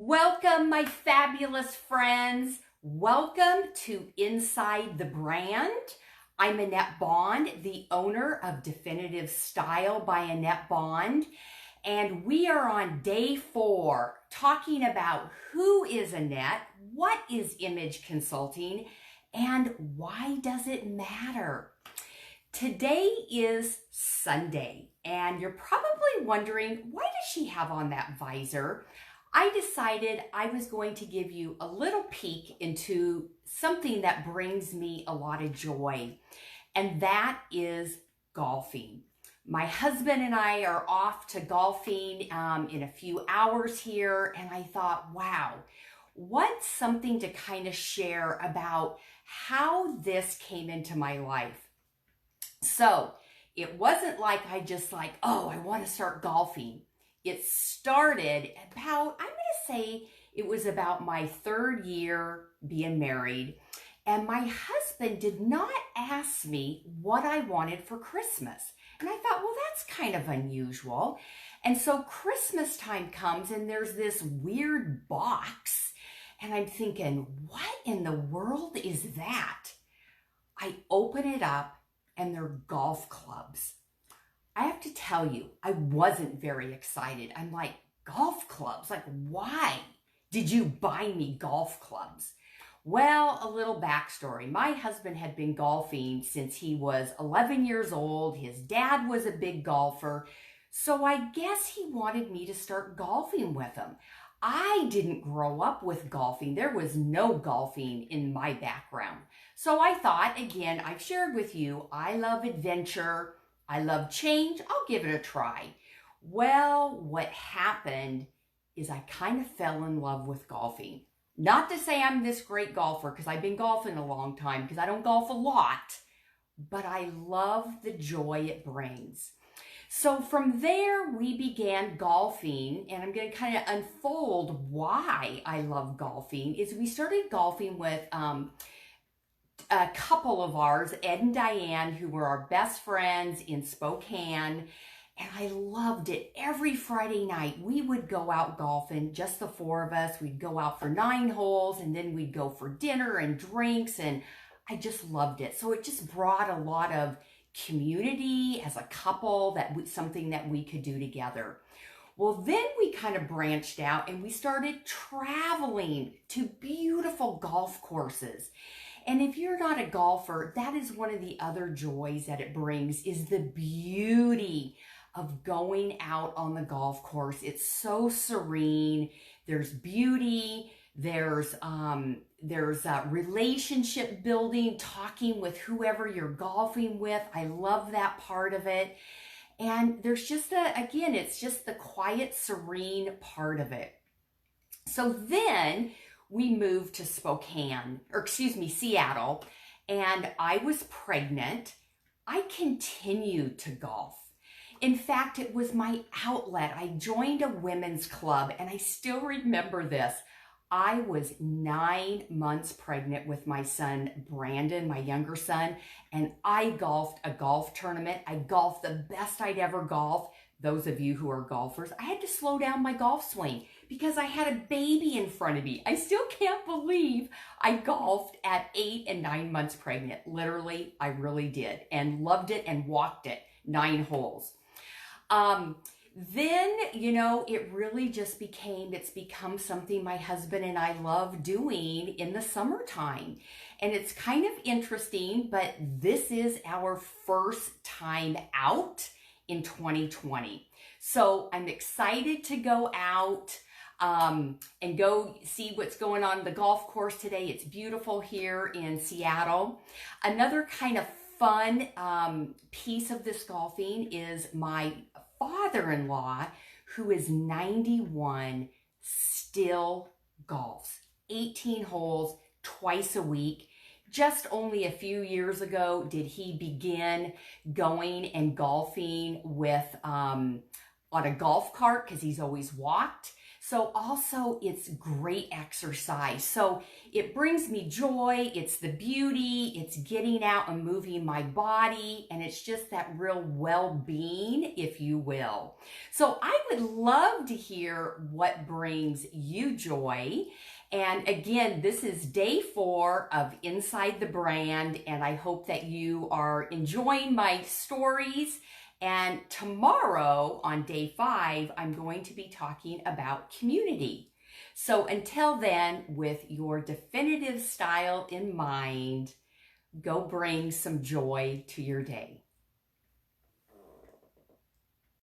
Welcome, my fabulous friends. Welcome to Inside the Brand. I'm Annette Bond, the owner of Definitive Style by Annette Bond, and we are on day 4 talking about who is Annette, what is image consulting, and why does it matter? Today is Sunday, and you're probably wondering, why does she have on that visor? I decided I was going to give you a little peek into something that brings me a lot of joy, and that is golfing. My husband and I are off to golfing in a few hours here, and I thought, wow, what's something to kind of share about how this came into my life? So it wasn't like I just oh, I want to start golfing. It started about, I'm going to say it was about my 3rd year being married. And my husband did not ask me what I wanted for Christmas. And I thought, well, that's kind of unusual. And so Christmas time comes and there's this weird box. And I'm thinking, what in the world is that? I open it up and they're golf clubs. I have to tell you, I wasn't very excited. I'm like, golf clubs? Like, why did you buy me golf clubs? Well, a little backstory. My husband had been golfing since he was 11 years old. His dad was a big golfer. So I guess he wanted me to start golfing with him. I didn't grow up with golfing. There was no golfing in my background. So I thought, again, I've shared with you, I love adventure. I love change. I'll give it a try. Well, what happened is I kind of fell in love with golfing. Not to say I'm this great golfer, because I've been golfing a long time, because I don't golf a lot, but I love the joy it brings. So from there, we began golfing, and I'm going to kind of unfold why I love golfing. Is we started golfing with a couple of ours, Ed and Diane, who were our best friends in Spokane, and I loved it. Every Friday night, we would go out golfing, just the 4 of us. We'd go out for 9 holes, and then we'd go for dinner and drinks, and I just loved it. So it just brought a lot of community as a couple, something that we could do together. Well, then we kind of branched out, and we started traveling to beautiful golf courses. And if you're not a golfer, that is one of the other joys that it brings, is the beauty of going out on the golf course. It's so serene. There's beauty. There's relationship building, talking with whoever you're golfing with. I love that part of it. And there's just again, it's just the quiet, serene part of it. So then we moved to Seattle, and I was pregnant. I continued to golf. In fact, it was my outlet. I joined a women's club, and I still remember this. I was 9 months pregnant with my son, Brandon, my younger son, and I golfed a golf tournament. I golfed the best I'd ever golfed. Those of you who are golfers, I had to slow down my golf swing because I had a baby in front of me. I still can't believe I golfed at 8 and 9 months pregnant. Literally, I really did, and loved it and walked it 9 holes. Then, it really just it's become something my husband and I love doing in the summertime. And it's kind of interesting, but this is our first time out in 2020. So I'm excited to go out and go see what's going on the golf course today. It's beautiful here in Seattle. Another kind of fun piece of this golfing is my father-in-law, who is 91, still golfs 18 holes twice a week. Just only a few years ago did he begin going and golfing with on a golf cart, because he's always walked. So also it's great exercise. So it brings me joy. It's the beauty. It's getting out and moving my body. And it's just that real well-being, if you will. So I would love to hear what brings you joy. And again, this is day 4 of Inside the Brand, and I hope that you are enjoying my stories. And tomorrow on day 5, I'm going to be talking about community. So until then, with your definitive style in mind, go bring some joy to your day.